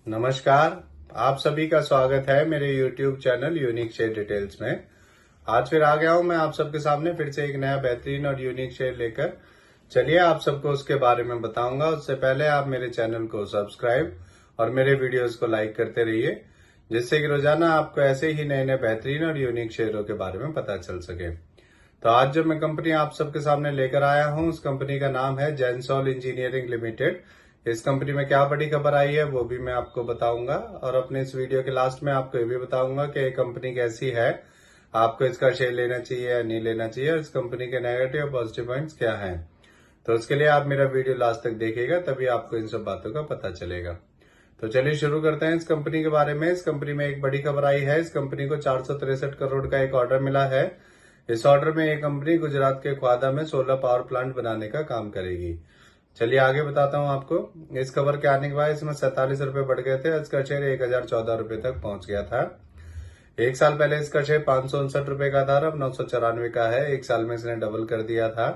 नमस्कार। आप सभी का स्वागत है मेरे YouTube channel unique share details में। आज फिर आ गया हूं मैं आप सबके सामने फिर से एक नया बेहतरीन और यूनिक शेयर लेकर। चलिए आप सबको उसके बारे में बताऊंगा। उससे पहले आप मेरे चैनल को सब्सक्राइब और मेरे वीडियोस को लाइक करते रहिए, जिससे कि रोजाना आपको ऐसे ही नए नए बेहतरीन और यूनिक शेयरों के बारे में पता चल सके। तो आज जो मैं कंपनी आप सबके सामने लेकर आया हूं, उस कंपनी का नाम है जेंसॉल इंजीनियरिंग लिमिटेड। इस कंपनी में क्या बड़ी खबर आई है वो भी मैं आपको बताऊंगा, और अपने इस वीडियो के लास्ट में आपको ये भी बताऊंगा कि ये कंपनी कैसी है, आपको इसका शेयर लेना चाहिए या नहीं लेना चाहिए, और इस कंपनी के नेगेटिव और पॉजिटिव पॉइंट्स क्या हैं। तो उसके लिए आप मेरा वीडियो लास्ट तक देखिएगा, तभी आपको इन सब बातों का पता चलेगा। तो चलिए शुरू करते हैं इस कंपनी के बारे में। इस कंपनी में एक बड़ी खबर आई है। इस कंपनी को 463 करोड़ का एक ऑर्डर मिला है। इस ऑर्डर में ये कंपनी गुजरात के ख्वादा में सोलर पावर प्लांट बनाने का काम करेगी। चलिए आगे बताता हूँ आपको। इस खबर के आने के बाद इसमें 47 रुपए बढ़ गए थे। इसका शेयर 1014 रुपए तक पहुंच गया था। एक साल पहले इसका शेयर 559 रुपए का था, अब 994 का है। एक साल में इसने डबल कर दिया था।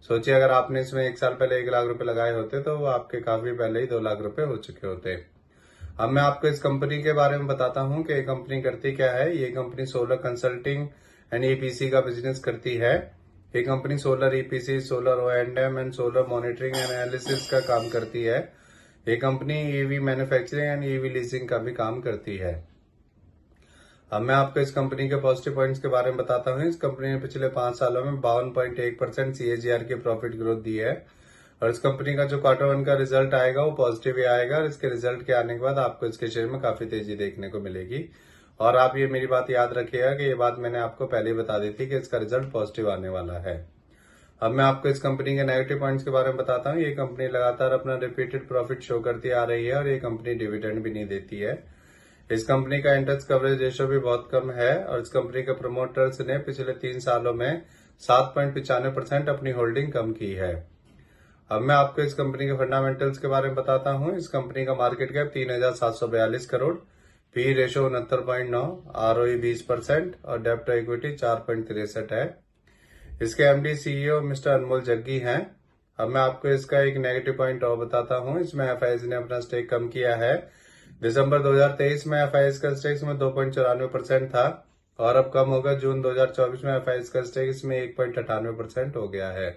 सोचिए अगर आपने इसमें एक साल पहले 1 लाख रुपए लगाए होते तो वो आपके काफी पहले ही 2 लाख रुपए हो चुके होते। अब मैं आपको इस कंपनी के बारे में बताता हूँ कि ये कंपनी करती क्या है। ये company solar consulting and EPC का बिजनेस करती है। ये company solar EPC, solar O and M and solar monitoring and analysis का काम करती है। ये company EV manufacturing and EV leasing का भी काम करती है। अब मैं आपको इस कंपनी के पॉजिटिव पॉइंट्स के बारे में बताता हूँ। इस कंपनी ने पिछले 5 सालों में 52.1% CAGR की प्रॉफिट ग्रोथ दी है, और इस कंपनी का जो Q1 का रिजल्ट आएगा वो पॉजिटिव ही आएगा, और इसके रिजल्ट के आने के बाद आपको इसके शेयर में काफी तेजी देखने को मिलेगी। और आप ये मेरी बात याद रखिएगा कि ये बात मैंने आपको पहले ही बता दी थी कि इसका रिजल्ट पॉजिटिव आने वाला है। अब मैं आपको इस कंपनी के नेगेटिव पॉइंट्स के बारे में बताता हूँ। ये कंपनी लगातार अपना रिपीटेड प्रॉफिट शो करती आ रही है, और ये कंपनी डिविडेंड भी नहीं देती है। इस कंपनी का इंटरेस्ट कवरेज रेशियो भी बहुत कम है, और इस कंपनी के प्रमोटर्स ने पिछले 3 सालों में 7.95% अपनी होल्डिंग कम की है। अब मैं आपको इस कंपनी के फंडामेंटल्स के बारे में बताता हूँ। इस कंपनी का market cap 3742 crore, P ratio 69.9, ROE 20% और डेप्ट टू इक्विटी 4.63 है। इसके एमडी सीईओ मिस्टर अनमोल जग्गी हैं। अब मैं आपको इसका एक नेगेटिव पॉइंट और बताता हूँ। इसमें एफआईएस ने अपना स्टेक कम किया है। दिसंबर 2023 में एफआईएस का स्टेक इसमें 2.94% था, और अब कम होगा। जून 2024 में एफआईएस का स्टेक इसमें 1.98% हो गया है।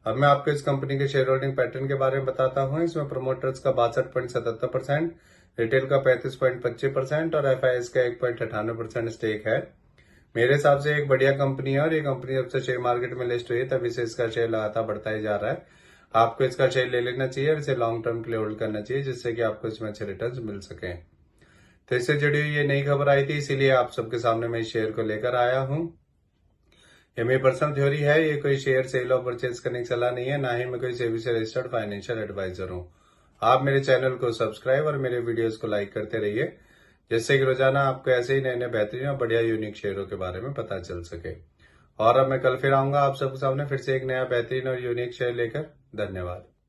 अब मैं आपको इस कंपनी के शेयर होल्डिंग पैटर्न के बारे में बताता हूँ। इसमें प्रमोटर्स का 62.77%, रिटेल का 35.25% और एफआईएस का 1.98% स्टेक है। मेरे हिसाब से एक बढ़िया कंपनी है, और ये कंपनी जब से शेयर मार्केट में लिस्ट हुई है तभी से इसका शेयर लगातार बढ़ता ही जा रहा है। आपको इसका शेयर ले लेना चाहिए और इसे लॉन्ग टर्म के लिए होल्ड करना चाहिए, जिससे कि आपको इसमें अच्छे रिटर्न मिल सके। तो इससे जुड़ी हुई ये नई खबर आई थी, इसीलिए आप सबके सामने मैं इस शेयर को लेकर आया हूँ। ये मेरी पर्सनल थ्योरी है, ये कोई शेयर सेल और परचेज करने की सलाह नहीं है, ना ही मैं कोई सेबी से रजिस्टर्ड फाइनेंशियल एडवाइजर हूँ। आप मेरे चैनल को सब्सक्राइब और मेरे वीडियोस को लाइक करते रहिए, जिससे कि रोजाना आपको ऐसे ही नए नए बेहतरीन और बढ़िया यूनिक शेयरों के बारे में पता चल सके। और अब मैं कल फिर आऊंगा आप सबके सामने फिर से एक नया बेहतरीन और यूनिक शेयर लेकर। धन्यवाद।